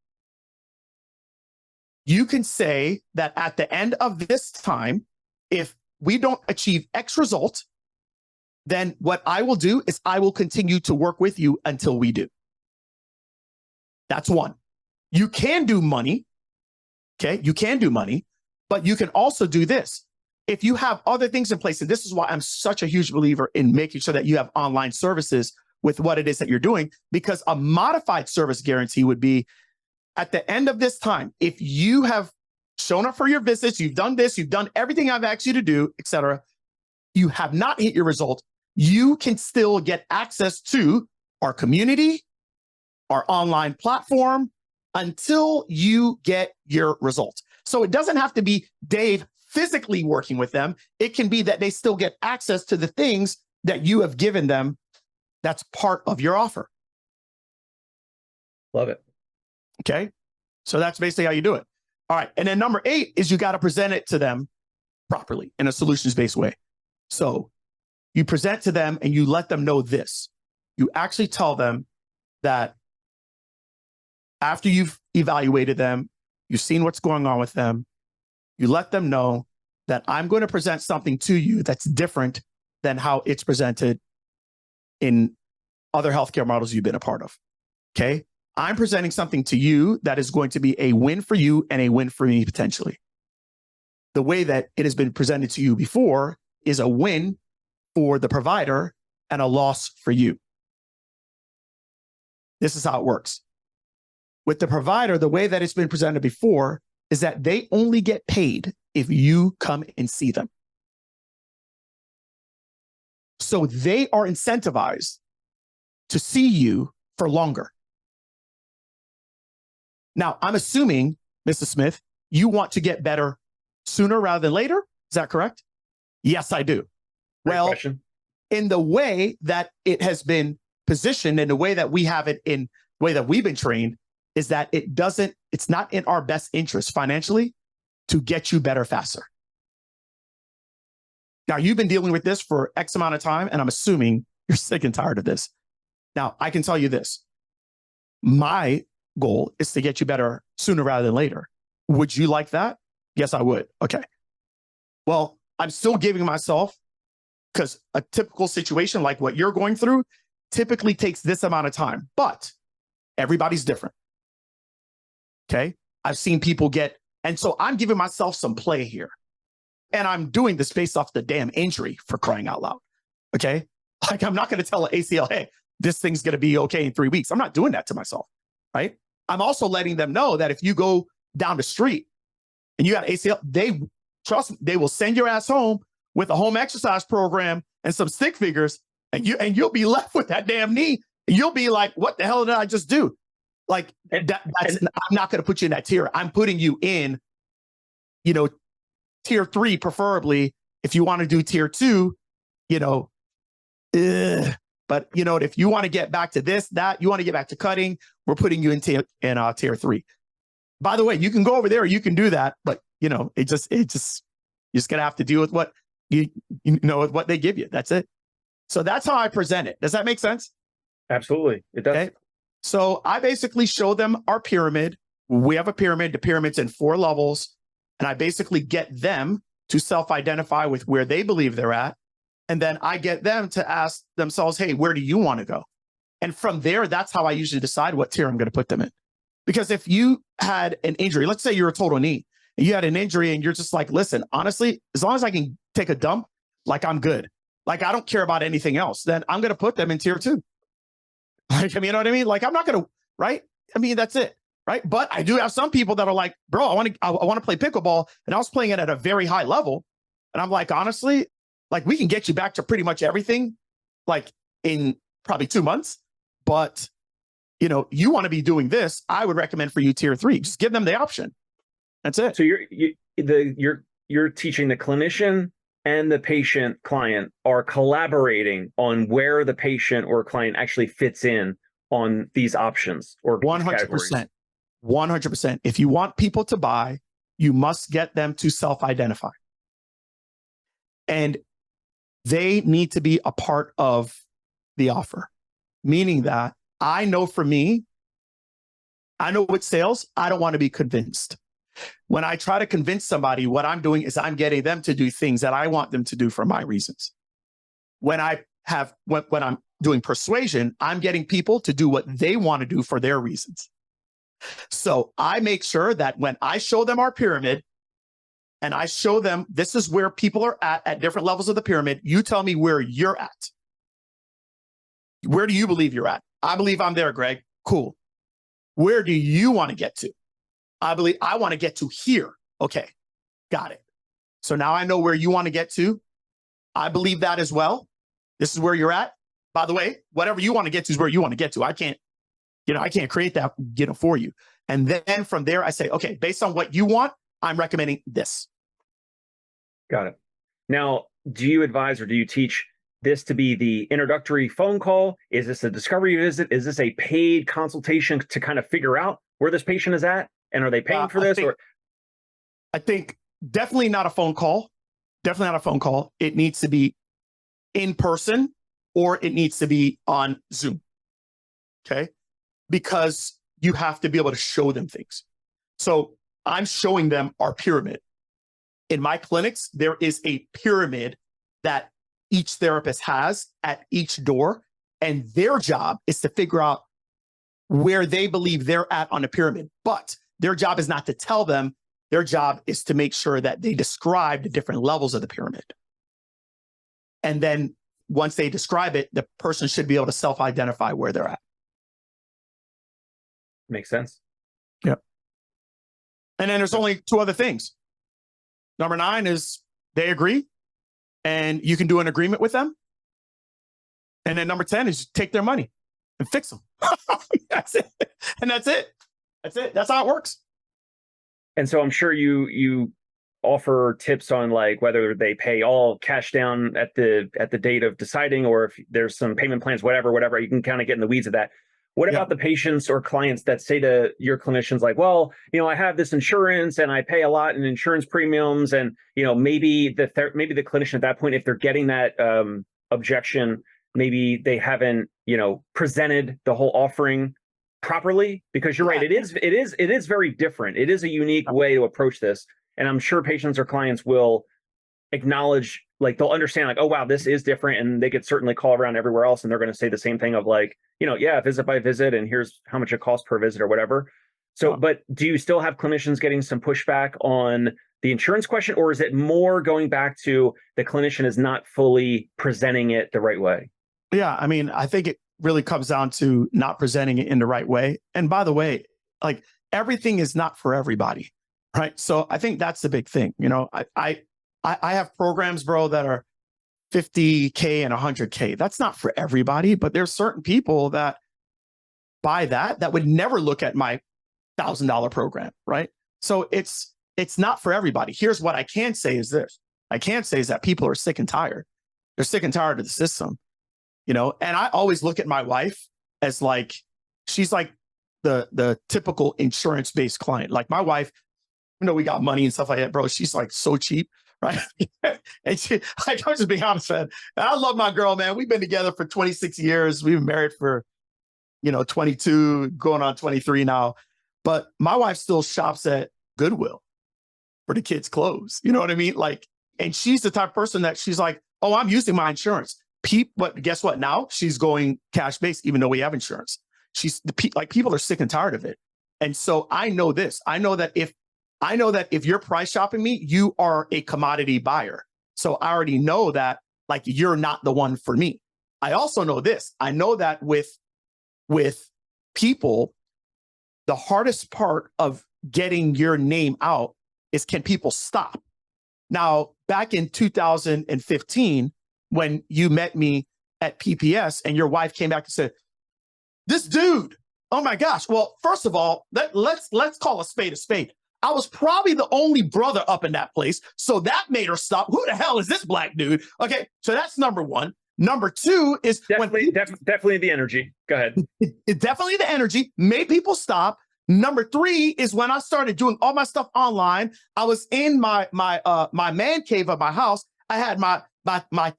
You can say that at the end of this time, if we don't achieve X result, then what I will do is I will continue to work with you until we do. That's one. You can do money. Okay. You can do money, but you can also do this. If you have other things in place, and this is why I'm such a huge believer in making sure that you have online services with what it is that you're doing, because a modified service guarantee would be at the end of this time, if you have shown up for your visits, you've done this, you've done everything I've asked you to do, et cetera, you have not hit your result, you can still get access to our community, our online platform until you get your results. So it doesn't have to be Dave physically working with them. It can be that they still get access to the things that you have given them. That's part of your offer. Love it. Okay. So that's basically how you do it. All right. And then number 8 is you got to present it to them properly in a solutions-based way. So you present to them and you let them know this. You actually tell them that after you've evaluated them, you've seen what's going on with them, you let them know that I'm going to present something to you that's different than how it's presented in other healthcare models you've been a part of. Okay. I'm presenting something to you that is going to be a win for you and a win for me potentially. The way that it has been presented to you before is a win for the provider and a loss for you. This is how it works. With the provider, the way that it's been presented before is that they only get paid if you come and see them. So they are incentivized to see you for longer. Now, I'm assuming, Mrs. Smith, you want to get better sooner rather than later. Is that correct? Yes, I do. Great question. In the way that it has been positioned and the way that we have it in the way that we've been trained is that it's not in our best interest financially to get you better faster. Now, you've been dealing with this for X amount of time, and I'm assuming you're sick and tired of this. Now, I can tell you this. My goal is to get you better sooner rather than later. Would you like that? Yes, I would. Okay. Well, I'm still giving myself, because a typical situation like what you're going through typically takes this amount of time, but everybody's different. Okay. I've seen people and so I'm giving myself some play here. And I'm doing this based off the damn injury, for crying out loud. Okay. Like, I'm not going to tell an ACL, hey, this thing's going to be okay in 3 weeks. I'm not doing that to myself. Right. I'm also letting them know that if you go down the street and you got ACL, trust me, they will send your ass home with a home exercise program and some stick figures, and you'll be left with that damn knee. You'll be like, what the hell did I just do? Like And, that's and I'm not going to put you in that tier. I'm putting you in, tier 3, preferably. If you want to do tier 2, you know, but if you want to get back to this, that you want to get back to cutting, we're putting you in tier 3. By the way, you can go over there, you can do that, but it just you're just gonna have to deal with what with what they give you. That's it. So that's how I present it. Does that make sense? absolutely, it does. Okay. So I basically show them our pyramid. We have a pyramid. The pyramid's in 4 levels, and I basically get them to self-identify with where they believe they're at. And then I get them to ask themselves, hey, where do you want to go? And from there, that's how I usually decide what tier I'm going to put them in. Because if you had an injury, let's say you're a total knee, and you had an injury and you're just like, listen, honestly, as long as I can take a dump, like I'm good. Like I don't care about anything else, then I'm going to put them in tier 2. Like, you know what I mean? Like I'm not going to, right? I mean, that's it. Right. But I do have some people that are like, bro, I want to play pickleball. And I was playing it at a very high level. And I'm like, honestly, like we can get you back to pretty much everything, like in probably 2 months. But, you want to be doing this, I would recommend for you tier 3. Just give them the option. That's it. So you're teaching the clinician and the patient client are collaborating on where the patient or client actually fits in on these options or 100%. 100%. If you want people to buy, you must get them to self-identify. And they need to be a part of the offer, meaning that I know for me, I know with sales, I don't want to be convinced. When I try to convince somebody, what I'm doing is I'm getting them to do things that I want them to do for my reasons. When I'm doing persuasion, I'm getting people to do what they want to do for their reasons. So I make sure that when I show them our pyramid and I show them this is where people are at different levels of the pyramid, you tell me where you're at. Where do you believe you're at? I believe I'm there, Greg. Cool. Where do you want to get to? I believe I want to get to here. Okay, got it. So now I know where you want to get to. I believe that as well. This is where you're at. By the way, whatever you want to get to is where you want to get to. I can't create that, for you. And then from there, I say, okay, based on what you want, I'm recommending this. Got it. Now, do you advise or do you teach this to be the introductory phone call? Is this a discovery visit? Is this a paid consultation to kind of figure out where this patient is at? And are they paying for this? I think definitely not a phone call. Definitely not a phone call. It needs to be in person or it needs to be on Zoom. Okay. Because you have to be able to show them things. So I'm showing them our pyramid. In my clinics, there is a pyramid that each therapist has at each door. And their job is to figure out where they believe they're at on the pyramid. But their job is not to tell them. Their job is to make sure that they describe the different levels of the pyramid. And then once they describe it, the person should be able to self-identify where they're at. Makes sense. Yep. And then there's only 2 other things. Number 9 is they agree and you can do an agreement with them. And then number 10 is take their money and fix them. That's it. And that's it. That's it. That's how it works. And so I'm sure you offer tips on like whether they pay all cash down at the date of deciding, or if there's some payment plans, whatever, you can kind of get in the weeds of that. What about the patients or clients that say to your clinicians like, well, I have this insurance and I pay a lot in insurance premiums, and maybe the clinician at that point, if they're getting that objection, maybe they haven't presented the whole offering properly, because you're right, it is very different. It is a unique way to approach this, and I'm sure patients or clients will acknowledge, like they'll understand like, oh wow, this is different, and they could certainly call around everywhere else and they're going to say the same thing of like, yeah, visit by visit, and here's how much it costs per visit or whatever. So, but do you still have clinicians getting some pushback on the insurance question, or is it more going back to the clinician is not fully presenting it the right way? Yeah, I mean, I think it really comes down to not presenting it in the right way. And by the way, like everything is not for everybody, right? So I think that's the big thing. I have programs, bro, that are $50K and $100K. That's not for everybody, but there's certain people that buy that would never look at my $1,000 program, right? So it's not for everybody. Here's what I can say is this. I can say is that people are sick and tired. They're sick and tired of the system, and I always look at my wife as like, she's like the typical insurance-based client. Like my wife, we got money and stuff like that, bro. She's like so cheap, right? And she, like, I'm just being honest, man. I love my girl, man. We've been together for 26 years. We've been married for, 22, going on 23 now. But my wife still shops at Goodwill for the kids' clothes. You know what I mean? Like, and she's the type of person that she's like, oh, I'm using my insurance. But guess what? Now she's going cash based, even though we have insurance. People are sick and tired of it. And so I know this. I know that if you're price shopping me, you are a commodity buyer. So I already know that, like, you're not the one for me. I also know this. I know that with people, the hardest part of getting your name out is, can people stop? Now, back in 2015, when you met me at PPS and your wife came back and said, this dude, oh my gosh. Well, first of all, let's call a spade a spade. I was probably the only brother up in that place. So that made her stop. Who the hell is this black dude? Okay. So that's number one. Number two is definitely the energy. Go ahead. Definitely the energy made people stop. Number three is when I started doing all my stuff online. I was in my man cave of my house. I had my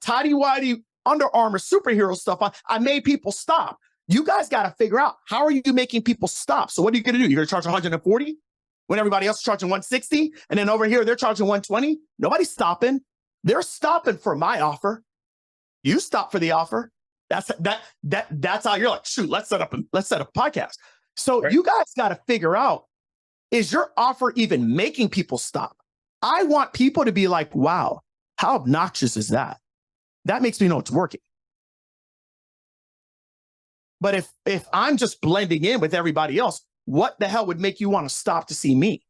tidy-whitey Under Armour superhero stuff on. I made people stop. You guys got to figure out, how are you making people stop? So what are you going to do? You're going to charge 140 when everybody else is charging 160? And then over here, they're charging 120? Nobody's stopping. They're stopping for my offer. You stop for the offer. That's how you're like, shoot, let's set up a podcast. So right. You guys got to figure out, is your offer even making people stop? I want people to be like, wow, how obnoxious is that? That makes me know it's working. But if I'm just blending in with everybody else, what the hell would make you want to stop to see me?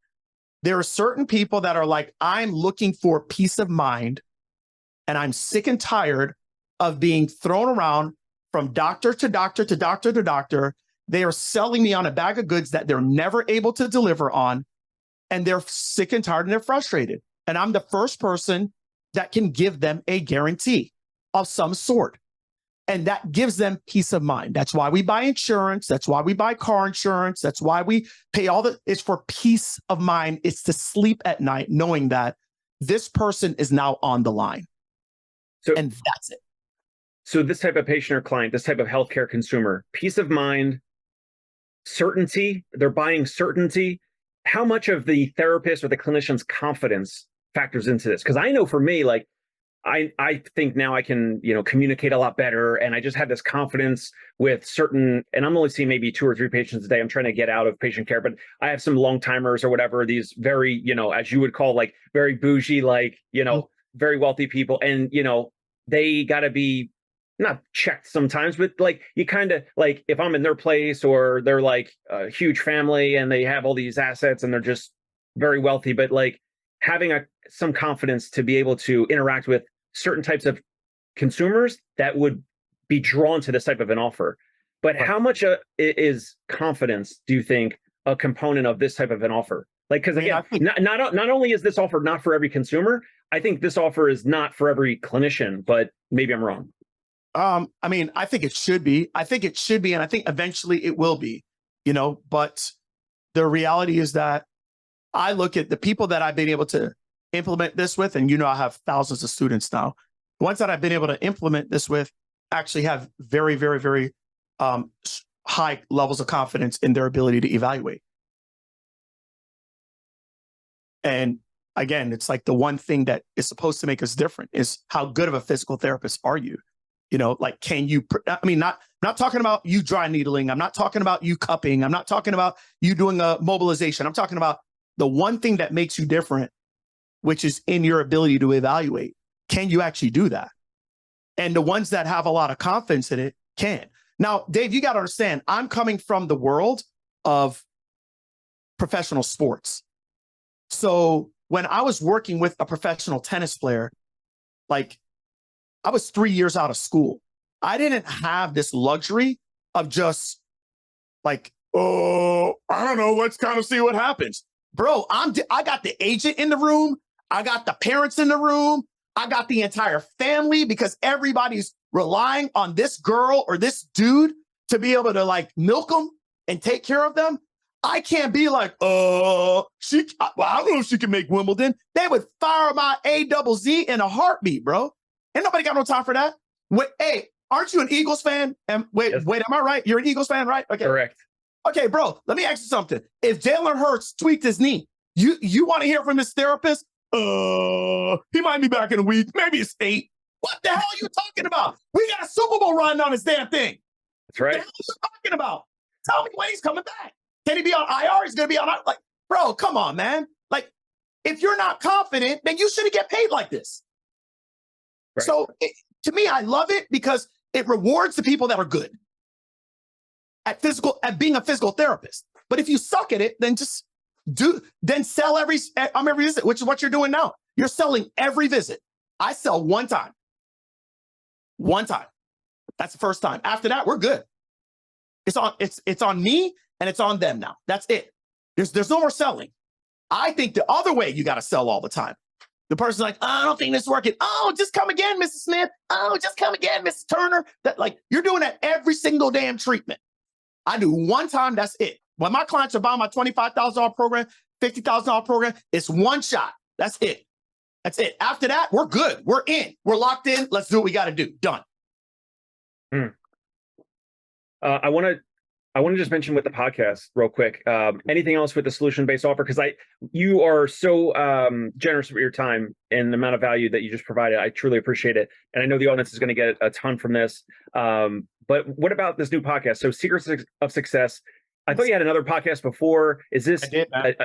There are certain people that are like, I'm looking for peace of mind, and I'm sick and tired of being thrown around from doctor to doctor to doctor to doctor. They are selling me on a bag of goods that they're never able to deliver on, and they're sick and tired and they're frustrated. And I'm the first person that can give them a guarantee of some sort. And that gives them peace of mind. That's why we buy insurance. That's why we buy car insurance. That's why we pay it's for peace of mind. It's to sleep at night knowing that this person is now on the line. And that's it. So this type of patient or client, this type of healthcare consumer, peace of mind, certainty, they're buying certainty. How much of the therapist or the clinician's confidence factors into this? Because I know for me, like, I think now I can, communicate a lot better. And I just have this confidence with certain, and I'm only seeing maybe 2 or 3 patients a day. I'm trying to get out of patient care, but I have some long timers or whatever, these very, as you would call, like, very bougie, like, very wealthy people. And, they got to be not checked sometimes, but like, you kind of like, if I'm in their place, or they're like a huge family and they have all these assets and they're just very wealthy, but like having some confidence to be able to interact with certain types of consumers that would be drawn to this type of an offer. But how much is confidence, do you think, a component of this type of an offer? Like, because again, not only is this offer not for every consumer, I think this offer is not for every clinician, but maybe I'm wrong. I think it should be. And I think eventually it will be, but the reality is that I look at the people that I've been able to implement this with, and I have thousands of students now. The ones that I've been able to implement this with actually have very, very, very high levels of confidence in their ability to evaluate. And again, it's like the one thing that is supposed to make us different is how good of a physical therapist are you? Like, can you, not talking about you dry needling. I'm not talking about you cupping. I'm not talking about you doing a mobilization. I'm talking about the one thing that makes you different, which is in your ability to evaluate. Can you actually do that? And the ones that have a lot of confidence in it can. Now, Dave, you got to understand, I'm coming from the world of professional sports. So when I was working with a professional tennis player, like, I was 3 years out of school. I didn't have this luxury of just like, oh, I don't know. Let's kind of see what happens. Bro, I got the agent in the room. I got the parents in the room. I got the entire family because everybody's relying on this girl or this dude to be able to like milk them and take care of them. I can't be like, I don't know if she can make Wimbledon. They would fire my A-double-Z in a heartbeat, bro. Ain't nobody got no time for that. Wait, hey, aren't you an Eagles fan? Wait, am I right? You're an Eagles fan, right? Okay. Correct. Okay, bro, let me ask you something. If Jalen Hurts tweaked his knee, you want to hear from his therapist? He might be back in a week. Maybe it's 8. What the hell are you talking about? We got a Super Bowl run on this damn thing. That's right. What the hell are you talking about? Tell me when he's coming back. Can he be on IR? He's going to be on IR. Like, bro, come on, man. Like, if you're not confident, then you shouldn't get paid like this. Right. So, to me, I love it because it rewards the people that are good at being a physical therapist. But if you suck at it, then sell every visit, which is what you're doing now. You're selling every visit. I sell one time. One time. That's the first time. After that, we're good. It's on me and it's on them now. That's it. There's no more selling. I think the other way you got to sell all the time. The person's like, I don't think this is working. Oh, just come again, Mrs. Smith. Oh, just come again, Mrs. Turner. That like you're doing that every single damn treatment. I do one time, that's it. When my clients are buying my $25,000 program, $50,000 program, it's one shot. That's it. That's it. After that, we're good. We're in. We're locked in. Let's do what we got to do. Done. I want to just mention with the podcast real quick. Anything else with the solution-based offer? Because you are so generous with your time and the amount of value that you just provided. I truly appreciate it, and I know the audience is going to get a ton from this. But what about this new podcast? So, Secrets of Success. I thought you had another podcast before. Is this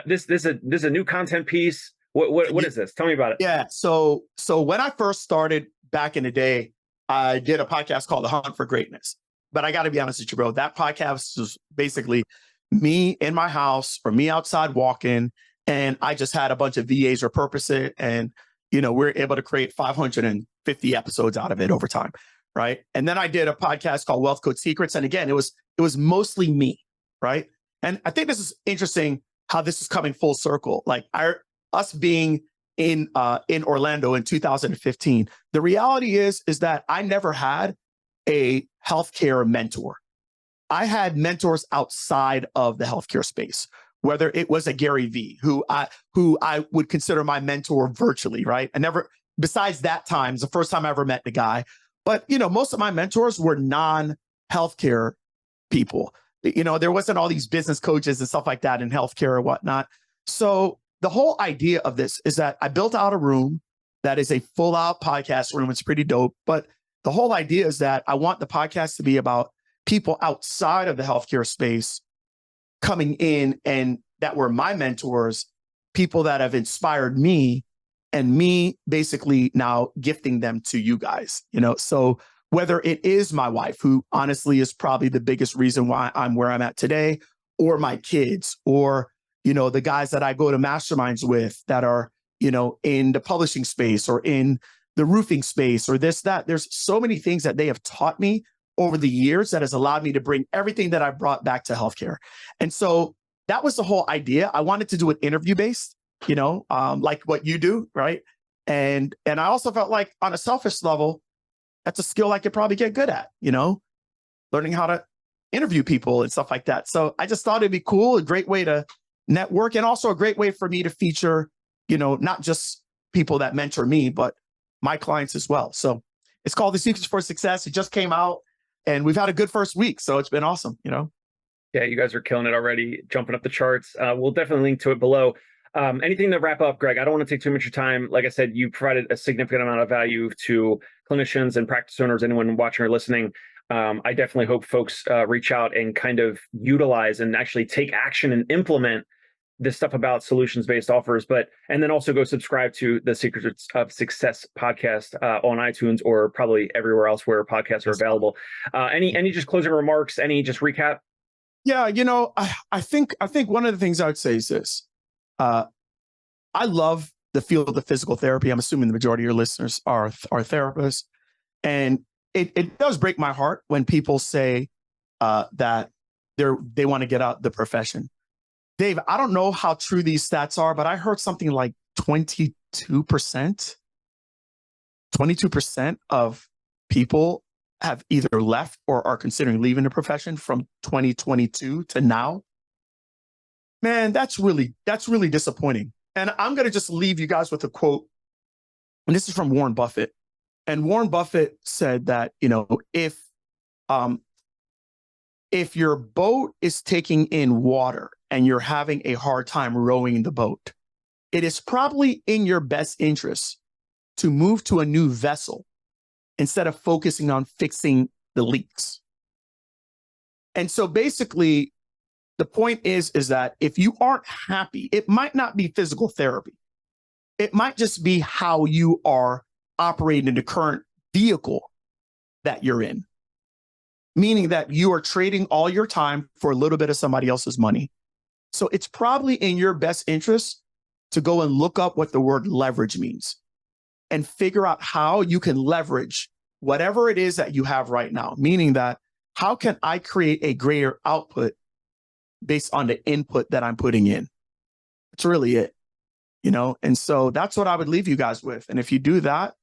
this a new content piece? What is this? Tell me about it. Yeah. So when I first started back in the day, I did a podcast called The Hunt for Greatness. But I got to be honest with you, bro. That podcast was basically me in my house or me outside walking, and I just had a bunch of VAs repurpose it, and we're able to create 550 episodes out of it over time, right? And then I did a podcast called Wealth Code Secrets, and again, it was mostly me, right? And I think this is interesting how this is coming full circle. Like us being in Orlando in 2015. The reality is that I never had a healthcare mentor. I had mentors outside of the healthcare space, whether it was a Gary Vee, who I would consider my mentor virtually, right? I never, besides that time, it's the first time I ever met the guy. But, most of my mentors were non-healthcare people. There wasn't all these business coaches and stuff like that in healthcare or whatnot. So the whole idea of this is that I built out a room that is a full out podcast room. It's pretty dope. But the whole idea is that I want the podcast to be about people outside of the healthcare space coming in and that were my mentors, people that have inspired me, and me basically now gifting them to you guys, So whether it is my wife, who honestly is probably the biggest reason why I'm where I'm at today, or my kids, or, the guys that I go to masterminds with that are, in the publishing space or in the roofing space or this, that. There's so many things that they have taught me over the years that has allowed me to bring everything that I brought back to healthcare. And so that was the whole idea. I wanted to do it interview based, like what you do, right? And I also felt like on a selfish level, that's a skill I could probably get good at, learning how to interview people and stuff like that. So I just thought it'd be cool, a great way to network, and also a great way for me to feature, not just people that mentor me, but my clients as well. So it's called The Secrets for Success. It just came out and we've had a good first week. So it's been awesome, Yeah, you guys are killing it already, jumping up the charts. We'll definitely link to it below. Anything to wrap up, Greg? I don't want to take too much of your time. Like I said, you provided a significant amount of value to clinicians and practice owners, anyone watching or listening. I definitely hope folks reach out and kind of utilize and actually take action and implement this stuff about solutions-based offers, and then also go subscribe to the Secrets of Success podcast on iTunes or probably everywhere else where podcasts are available. Any just closing remarks? Any just recap? Yeah, I think one of the things I would say is this. I love the field of physical therapy. I'm assuming the majority of your listeners are therapists, and it does break my heart when people say that they want to get out the profession. Dave, I don't know how true these stats are, but I heard something like 22% of people have either left or are considering leaving the profession from 2022 to now. Man, that's really disappointing. And I'm going to just leave you guys with a quote. And this is from Warren Buffett. And Warren Buffett said that, if your boat is taking in water and you're having a hard time rowing the boat, it is probably in your best interest to move to a new vessel instead of focusing on fixing the leaks. And so basically, the point is that if you aren't happy, it might not be physical therapy. It might just be how you are operating in the current vehicle that you're in, meaning that you are trading all your time for a little bit of somebody else's money. So it's probably in your best interest to go and look up what the word leverage means and figure out how you can leverage whatever it is that you have right now, meaning that how can I create a greater output based on the input that I'm putting in? That's really it, And so that's what I would leave you guys with. And if you do that,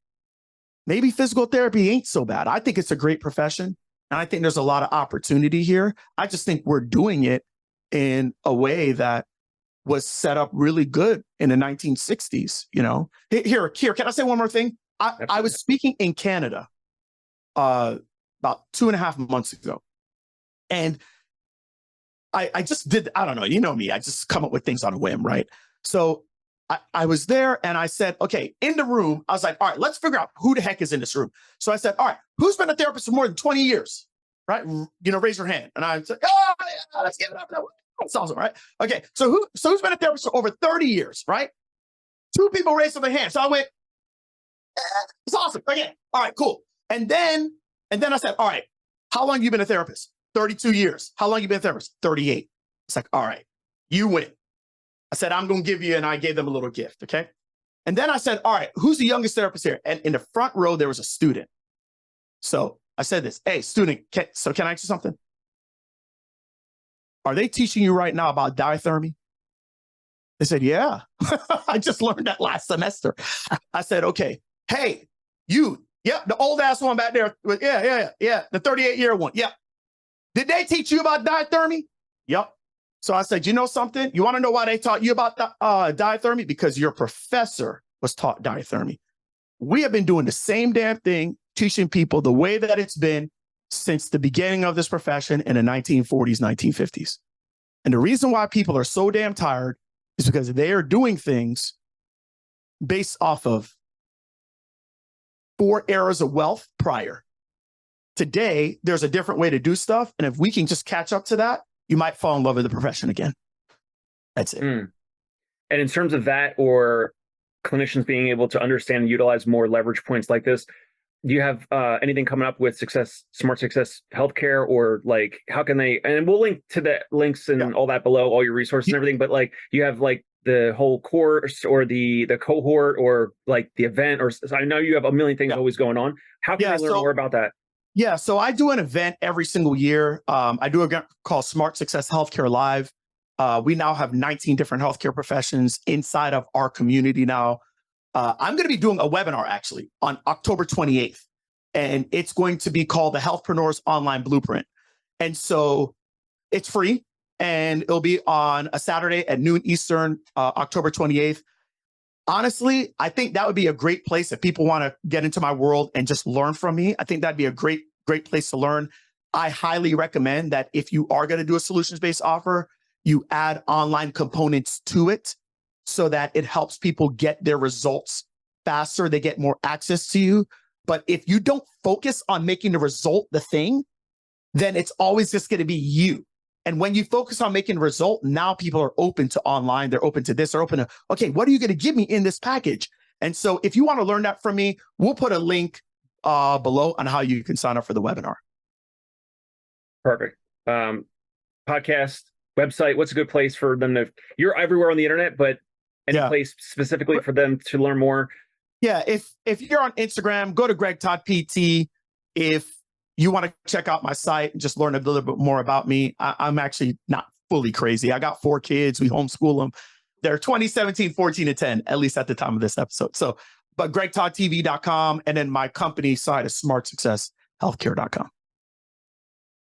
maybe physical therapy ain't so bad. I think it's a great profession. And I think there's a lot of opportunity here. I just think we're doing it in a way that was set up really good in the 1960s, Here, can I say one more thing? I was speaking in Canada about 2.5 months ago. And I just did, I don't know, you know me, I just come up with things on a whim, right? So I was there and I said, okay, in the room, I was like, all right, let's figure out who the heck is in this room. So I said, all right, who's been a therapist for more than 20 years, right? Raise your hand. And I said, oh, yeah, let's give it up. That's awesome, right? Okay, so who's been a therapist for over 30 years, right? 2 people raised their hand. So I went, it's awesome. Okay, all right, cool. And then I said, all right, how long have you been a therapist? 32 years. How long have you been a therapist? 38. It's like, all right, you win. I said, I'm going to give you, and I gave them a little gift, okay? And then I said, all right, who's the youngest therapist here? And in the front row, there was a student. So I said this, hey, student, can I ask you something? Are they teaching you right now about diathermy? They said, yeah. I just learned that last semester. I said, okay, hey, you, the old ass one back there. Yeah, the 38-year one, yeah. Did they teach you about diathermy? Yep. So I said, you know something? You want to know why they taught you about diathermy? Because your professor was taught diathermy. We have been doing the same damn thing, teaching people the way that it's been since the beginning of this profession in the 1940s, 1950s. And the reason why people are so damn tired is because they are doing things based off of 4 eras of wealth prior. Today, there's a different way to do stuff. And if we can just catch up to that, you might fall in love with the profession again. That's it. And in terms of that, or clinicians being able to understand and utilize more leverage points like this, do you have anything coming up with Smart Success Healthcare, or like how can they? And we'll link to the links and all that below, all your resources and everything. But like, you have like the whole course or the cohort or like the event, or I know you have a million things always going on. How can they learn more about that? Yeah, so I do an event every single year. I do a event called Smart Success Healthcare Live. We now have 19 different healthcare professions inside of our community now. I'm going to be doing a webinar actually on October 28th, and it's going to be called the Healthpreneur's Online Blueprint. And so it's free, and it'll be on a Saturday at noon Eastern, October 28th. Honestly, I think that would be a great place if people want to get into my world and just learn from me. I think that'd be a great place to learn. I highly recommend that if you are going to do a solutions-based offer, you add online components to it so that it helps people get their results faster. They get more access to you. But if you don't focus on making the result the thing, then it's always just going to be you. And when you focus on making the result, now people are open to online. They're open to this. They're open to, okay, what are you going to give me in this package? And so if you want to learn that from me, we'll put a link below on how you can sign up for the webinar. Perfect. Podcast, website, what's a good place for them to, you're everywhere on the internet, but any place specifically for them to learn more? Yeah, if you're on Instagram, go to Greg Todd PT. If you want to check out my site and just learn a little bit more about me, I'm actually not fully crazy. I got 4 kids. We homeschool them. They're 20, 17, 14, and 10, at least at the time of this episode. So, but gregtoddtv.com. And then my company site is smartsuccesshealthcare.com.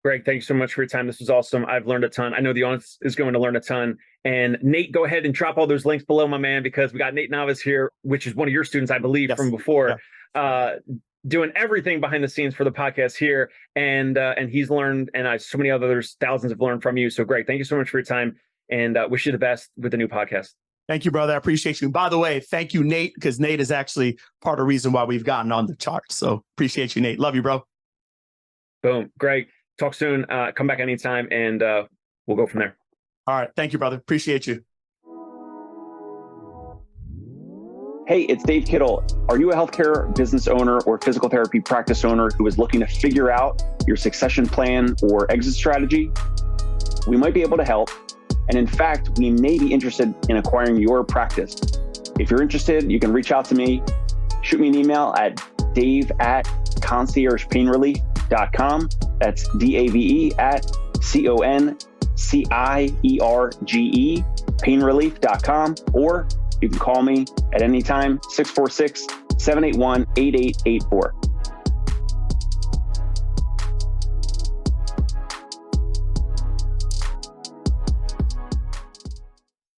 Greg, thank you so much for your time. This was awesome. I've learned a ton. I know the audience is going to learn a ton. And Nate, go ahead and drop all those links below, my man, because we got Nate Navas here, which is one of your students, I believe, from before, doing everything behind the scenes for the podcast here. And he's learned, and so many others, thousands have learned from you. So Greg, thank you so much for your time, and wish you the best with the new podcast. Thank you, brother. I appreciate you. By the way, thank you, Nate, because Nate is actually part of the reason why we've gotten on the charts. So appreciate you, Nate. Love you, bro. Boom. Greg, talk soon. Come back anytime, and we'll go from there. All right. Thank you, brother. Appreciate you. Hey, it's Dave Kittle. Are you a healthcare business owner or physical therapy practice owner who is looking to figure out your succession plan or exit strategy? We might be able to help. And in fact, we may be interested in acquiring your practice. If you're interested, you can reach out to me. Shoot me an email at dave@conciergepainrelief.com. That's DAVE@CONCIERGE painrelief.com. Or you can call me at any time, 646-781-8884.